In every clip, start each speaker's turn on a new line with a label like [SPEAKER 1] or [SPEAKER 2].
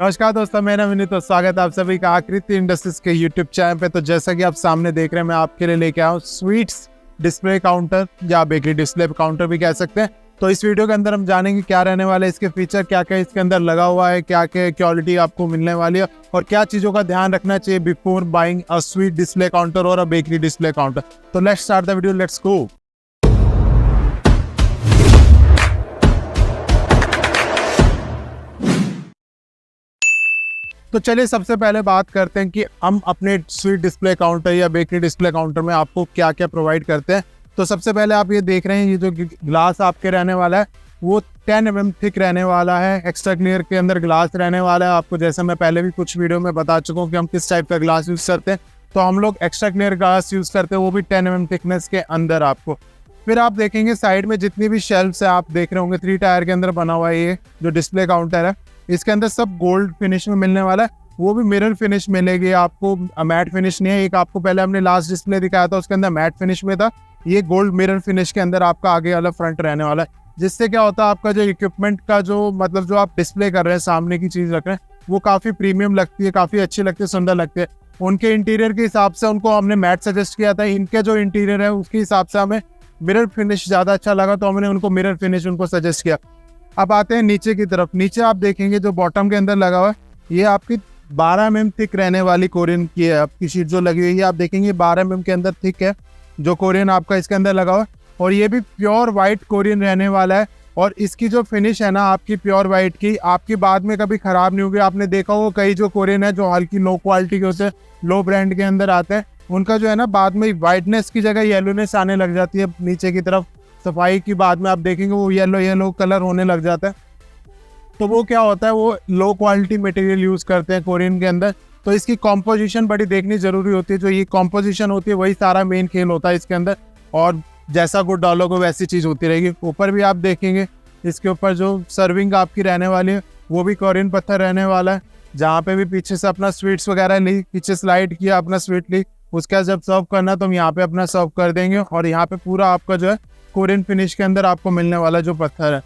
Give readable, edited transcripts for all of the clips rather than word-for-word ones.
[SPEAKER 1] नमस्कार दोस्तों, मेरा विनीत और स्वागत है आप सभी का आकृति इंडस्ट्रीज के यूट्यूब चैनल पे। तो जैसा कि आप सामने देख रहे हैं, मैं आपके लिए लेके आया हूँ स्वीट्स डिस्प्ले काउंटर या बेकरी डिस्प्ले काउंटर भी कह सकते हैं। तो इस वीडियो के अंदर हम जानेंगे क्या रहने वाला है, इसके फीचर क्या क्या इसके अंदर लगा हुआ है, क्या क्या क्वालिटी आपको मिलने वाली है और क्या चीज़ों का ध्यान रखना चाहिए before buying a sweet display counter और अ बेकरी डिस्प्ले काउंटर। तो let's start the video, let's go. तो चलिए सबसे पहले बात करते हैं कि हम अपने स्वीट डिस्प्ले काउंटर या बेकरी डिस्प्ले काउंटर में आपको क्या क्या प्रोवाइड करते हैं। तो सबसे पहले आप ये देख रहे हैं, ये जो ग्लास आपके रहने वाला है वो 10 mm थिक रहने वाला है। एक्स्ट्रा क्लियर के अंदर ग्लास रहने वाला है। आपको जैसे मैं पहले भी कुछ वीडियो में बता चुका हूँ कि हम किस टाइप का ग्लास यूज़ करते हैं। तो हम लोग एक्स्ट्रा क्लियर ग्लास यूज़ करते हैं, वो भी 10 mm थिकनेस के अंदर आपको। फिर आप देखेंगे साइड में जितनी भी शेल्फ्स है आप देख रहे होंगे 3 टायर के अंदर बना हुआ है ये जो डिस्प्ले काउंटर है। इसके अंदर सब गोल्ड फिनिश में मिलने वाला है, वो भी मिरर फिनिश मिलेगी आपको, मैट फिनिश नहीं है। एक आपको पहले हमने लास्ट डिस्प्ले दिखाया था उसके अंदर मैट फिनिश में था, ये गोल्ड मिरर फिनिश के अंदर आपका आगे वाला फ्रंट रहने वाला है। जिससे क्या होता है, आपका जो इक्विपमेंट का जो मतलब जो आप डिस्प्ले कर रहे हैं, सामने की चीज़ रख रहे हैं, वो काफ़ी प्रीमियम लगती है, काफ़ी अच्छी लगती है, सुंदर लगती है। उनके इंटीरियर के हिसाब से उनको हमने मैट सजेस्ट किया था, इनके जो इंटीरियर है उसके हिसाब से हमें मिरर फिनिश ज़्यादा अच्छा लगा, तो हमने उनको मिरर फिनिश उनको सजेस्ट किया। अब आते हैं नीचे की तरफ। नीचे आप देखेंगे जो बॉटम के अंदर लगा हुआ है, ये आपकी 12 mm थिक रहने वाली कोरियन की है। आपकी शीट जो लगी हुई है आप देखेंगे 12 mm के अंदर थिक है जो कोरियन आपका इसके अंदर लगा हुआ है। और ये भी प्योर वाइट कोरियन रहने वाला है। और इसकी जो फिनिश है ना आपकी प्योर वाइट की, आपकी बाद में कभी ख़राब नहीं होगी। आपने देखा हो कई जो कोरियन है जो हल्की लो क्वालिटी के होते हैं, लो ब्रांड के अंदर आते हैं, उनका जो है ना बाद में वाइटनेस की जगह येलोनेस आने लग जाती है नीचे की तरफ। सफाई की बाद में आप देखेंगे वो येलो कलर होने लग जाता है। तो वो क्या होता है, वो लो क्वालिटी मटेरियल यूज़ करते हैं कोरियन के अंदर। तो इसकी कॉम्पोजिशन बड़ी देखनी ज़रूरी होती है। जो ये कॉम्पोजिशन होती है वही सारा मेन खेल होता है इसके अंदर, और जैसा गुड डालोगे वैसी चीज़ होती रहेगी। ऊपर भी आप देखेंगे इसके ऊपर जो सर्विंग आपकी रहने वाली है वो भी कोरियन पत्थर रहने वाला है। जहाँ पे भी पीछे से अपना स्वीट्स वगैरह ली, पीछे स्लाइड किया अपना स्वीट ली, उसका जब सर्व करना तो हम यहाँ पे अपना सर्व कर देंगे। और यहाँ पे पूरा आपका जो है कोरियन फिनिश के अंदर आपको मिलने वाला जो पत्थर है।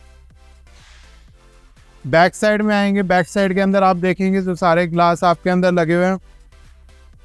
[SPEAKER 1] बैक साइड में आएंगे, बैक साइड के अंदर आप देखेंगे जो सारे ग्लास आपके अंदर लगे हुए हैं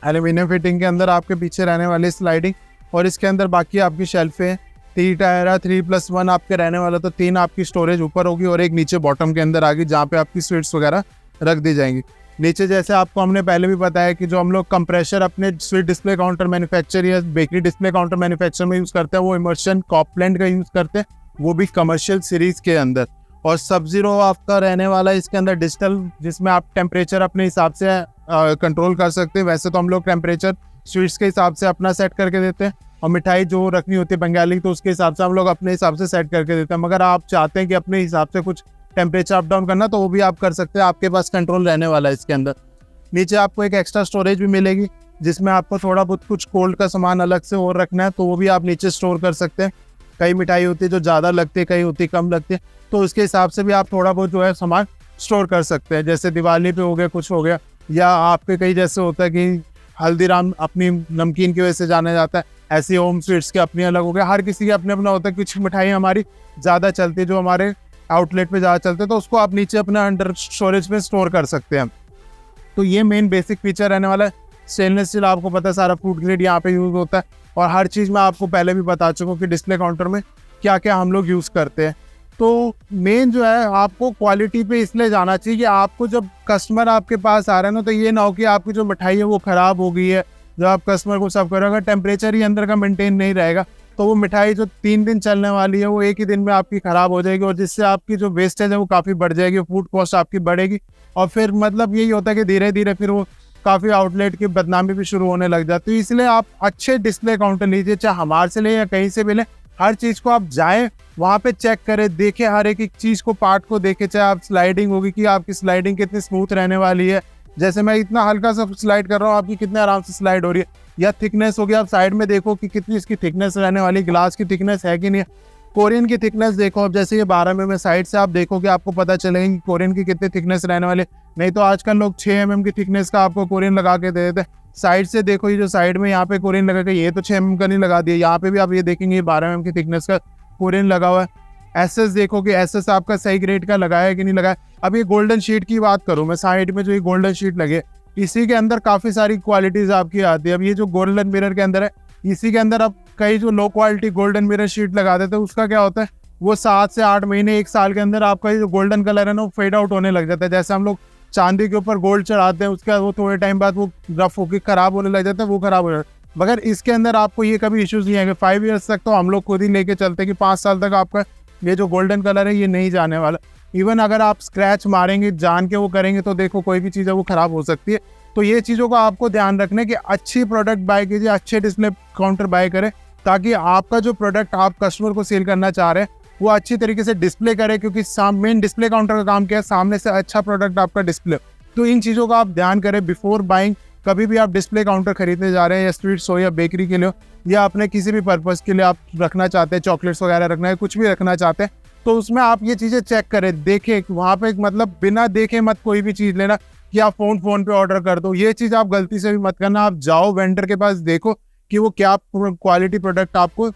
[SPEAKER 1] एल्यूमिनियम फिटिंग के अंदर, आपके पीछे रहने वाली स्लाइडिंग। और इसके अंदर बाकी आपकी शेल्फें हैं, 3 टायर है, 3+1 आपके रहने वाला। तो 3 आपकी स्टोरेज ऊपर होगी और एक नीचे बॉटम के अंदर आ गई जहाँ पे आपकी स्वीट्स वगैरह रख दी जाएंगी। नीचे जैसे आपको हमने पहले भी बताया कि जो हम लोग कंप्रेशर अपने स्वीट डिस्प्ले काउंटर मैन्युफैक्चर या बेकरी डिस्प्ले काउंटर मैन्युफैक्चर में यूज़ करते हैं, वो इमर्शन कॉपलैंड का यूज़ करते हैं, वो भी कमर्शियल सीरीज़ के अंदर। और सब जीरो आपका रहने वाला है इसके अंदर डिजिटल, जिसमें आप टेम्परेचर अपने हिसाब से कंट्रोल कर सकते हैं। वैसे तो हम लोग टेम्परेचर स्वीट्स के हिसाब से अपना सेट करके देते हैं, और मिठाई जो रखनी होती है बंगाली तो उसके हिसाब से हम लोग अपने हिसाब से सेट करके देते हैं। मगर आप चाहते हैं कि अपने हिसाब से कुछ टेम्परेचर अप डाउन करना तो वो भी आप कर सकते हैं, आपके पास कंट्रोल रहने वाला है इसके अंदर। नीचे आपको एक एक्स्ट्रा स्टोरेज भी मिलेगी जिसमें आपको थोड़ा बहुत कुछ कोल्ड का सामान अलग से और रखना है तो वो भी आप नीचे स्टोर कर सकते हैं। कई मिठाई होती है जो ज़्यादा लगती है, कई होती कम लगती है, तो उसके हिसाब से भी आप थोड़ा बहुत जो है सामान स्टोर कर सकते हैं। जैसे दिवाली पे हो गया, कुछ हो गया, या आपके कई जैसे होता है कि हल्दीराम अपनी नमकीन की वजह से जाना जाता है, ऐसे होम स्वीट्स के अपनी अलग हो गया। हर किसी के अपने अपना होता है। कुछ मिठाई हमारी ज़्यादा चलती है जो हमारे आउटलेट पे ज़्यादा चलते हैं, तो उसको आप नीचे अपना अंडर स्टोरेज में स्टोर कर सकते हैं। तो ये मेन बेसिक फीचर रहने वाला है। स्टेनलेस स्टील आपको पता है सारा फूड ग्रेड यहाँ पे यूज़ होता है। और हर चीज़ मैं आपको पहले भी बता चुका हूँ कि डिस्प्ले काउंटर में क्या क्या हम लोग यूज़ करते हैं। तो मेन जो है आपको क्वालिटी पे इसलिए जाना चाहिए कि आपको जब कस्टमर आपके पास आ रहे हैं ना, तो ये ना हो कि आपकी जो मिठाई है वो ख़राब हो गई है। जब आप कस्टमर को सर्व करोगे, अगर टेम्परेचर ही अंदर का मेंटेन नहीं रहेगा तो वो मिठाई जो 3 दिन चलने वाली है वो एक ही दिन में आपकी ख़राब हो जाएगी, और जिससे आपकी जो वेस्टेज है वो काफ़ी बढ़ जाएगी, फूड कॉस्ट आपकी बढ़ेगी। और फिर मतलब यही होता है कि धीरे धीरे फिर वो काफ़ी आउटलेट की बदनामी भी शुरू होने लग जाती है। इसलिए आप अच्छे डिस्प्ले काउंटर लीजिए, चाहे हमारे से लें या कहीं से भी लें। हर चीज़ को आप जाएँ वहाँ पे चेक करें, देखें, हर एक चीज़ को, पार्ट को देखें। चाहे आप स्लाइडिंग होगी कि आपकी स्लाइडिंग कितनी स्मूथ रहने वाली है, जैसे मैं इतना हल्का सा स्लाइड कर रहा हूँ, आपकी कितने आराम से स्लाइड हो रही है। या थिकनेस होगी, आप साइड में देखो कि कितनी इसकी थिकनेस रहने वाली, ग्लास की थिकनेस है कि नहीं। कोरियन की थिकनेस देखो, अब जैसे ये 12 mm साइड से आप देखो कि आपको पता चलेगा कि कोरियन की कितनी थिकनेस रहने वाली। नहीं तो आजकल लोग 6 mm की थिकनेस का आपको कोरियन लगा के दे देते हैं। साइड से देखो, ये जो साइड में यहाँ पे कोरियन लगा के, ये तो 6 mm का नहीं लगा दिया, यहाँ पे भी आप ये देखेंगे 12 mm की थिकनेस का कोरियन लगा हुआ है। एसएस देखो कि एसएस आपका सही ग्रेड का लगाया है कि नहीं लगाया। अब ये गोल्डन शीट की बात करूँ मैं, साइड में जो ये गोल्डन शीट लगे, इसी के अंदर काफ़ी सारी क्वालिटीज़ आपकी आती है। अब ये जो गोल्डन मिरर के अंदर है, इसी के अंदर अब कई जो low quality golden mirror sheet लगा देते हैं, उसका क्या होता है, वो 7 से 8 महीने 1 साल के अंदर आपका ये जो गोल्डन कलर है ना, वो फेड आउट होने लग जाता है। जैसे हम लोग चांदी के ऊपर गोल्ड चढ़ाते हैं, उसके बाद वो थोड़े टाइम बाद वो रफ होकर खराब होने लग जाता है, वो खराब हो जाता है। मगर इसके अंदर आपको ये कभी इश्यूज नहीं आएंगे। 5 ईयर्स तक तो हम लोग खुद ही लेके चलते हैं कि 5 साल तक आपका ये जो गोल्डन कलर है ये नहीं जाने वाला। इवन अगर आप स्क्रैच मारेंगे, जान के वो करेंगे, तो देखो कोई भी चीज़ है वो खराब हो सकती है। तो ये चीज़ों का आपको ध्यान रखना कि अच्छी प्रोडक्ट बाय कीजिए, अच्छे डिस्प्ले काउंटर बाय करें, ताकि आपका जो प्रोडक्ट आप कस्टमर को सेल करना चाह रहे हैं वो अच्छी तरीके से डिस्प्ले करे, क्योंकि मेन डिस्प्ले काउंटर का काम क्या है, सामने से अच्छा प्रोडक्ट आपका डिस्प्ले। तो इन चीज़ों का आप ध्यान करें बिफोर बाइंग। कभी भी आप डिस्प्ले काउंटर खरीदने जा रहे हैं, या स्वीट्स हो या बेकरी के लिए हो, या अपने किसी भी पर्पज़ के लिए आप रखना चाहते हैं, चॉकलेट्स वगैरह रखना है, कुछ भी रखना चाहते हैं, तो उसमें आप ये चीज़ें चेक करें, देखें वहाँ पे, मतलब बिना देखे मत कोई भी चीज़ लेना कि आप फ़ोन पे ऑर्डर कर दो। ये चीज़ आप गलती से भी मत करना। आप जाओ वेंडर के पास, देखो कि वो क्या क्वालिटी प्रोडक्ट आपको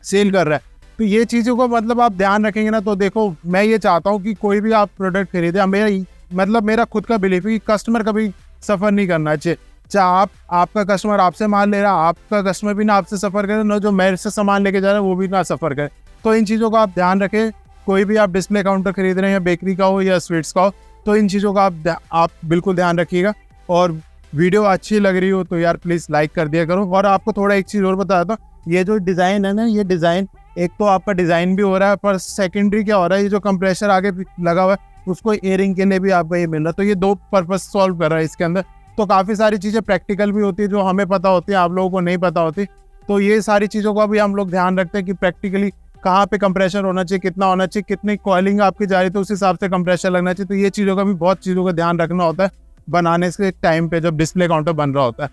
[SPEAKER 1] सेल कर रहा है। तो ये चीज़ों को मतलब आप ध्यान रखेंगे ना, तो देखो मैं ये चाहता हूँ कि कोई भी आप प्रोडक्ट खरीदे, मेरा खुद का बिलीफ है कि कस्टमर कभी सफ़र नहीं करना चाहिए। चाहे आपका कस्टमर आपसे माल ले रहा है, आपका कस्टमर भी ना आपसे सफ़र करे, ना जो मेरे से सामान लेके जा रहा है वो भी ना सफ़र करे। तो इन चीज़ों का आप ध्यान रखें। कोई भी आप डिस्प्ले काउंटर खरीद रहे हैं, या बेकरी का हो या स्वीट्स का हो, तो इन चीज़ों का आप बिल्कुल ध्यान रखिएगा। और वीडियो अच्छी लग रही हो तो यार प्लीज़ लाइक कर दिया करो। और आपको थोड़ा एक चीज़ और बता देता हूँ, ये जो डिज़ाइन है ना, ये डिज़ाइन एक तो आपका डिज़ाइन भी हो रहा है, पर सेकेंडरी क्या हो रहा है, ये जो कंप्रेसर आगे लगा हुआ है उसको एयरिंग के लिए भी आपको ये मिल रहा है। तो ये 2 पर्पस सॉल्व कर रहा है इसके अंदर। तो काफ़ी सारी चीज़ें प्रैक्टिकल भी होती है जो हमें पता होती है, आप लोगों को नहीं पता होती। तो ये सारी चीज़ों का भी हम लोग ध्यान रखते हैं कि प्रैक्टिकली कहाँ पे कंप्रेशर होना चाहिए, कितना होना चाहिए, कितनी कॉइलिंग आपकी जा रही है, तो उस हिसाब से कंप्रेशर लगना चाहिए। तो ये चीज़ों का भी बहुत चीज़ों का ध्यान रखना होता है बनाने से टाइम पे, जब डिस्प्ले काउंटर बन रहा होता है।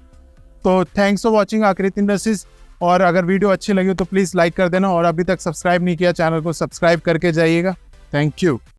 [SPEAKER 1] तो थैंक्स फॉर वॉचिंग आकृति इंडस्ट्रीज। और अगर वीडियो अच्छी लगी हो तो प्लीज़ लाइक कर देना, और अभी तक सब्सक्राइब नहीं किया चैनल को सब्सक्राइब करके जाइएगा। Thank you.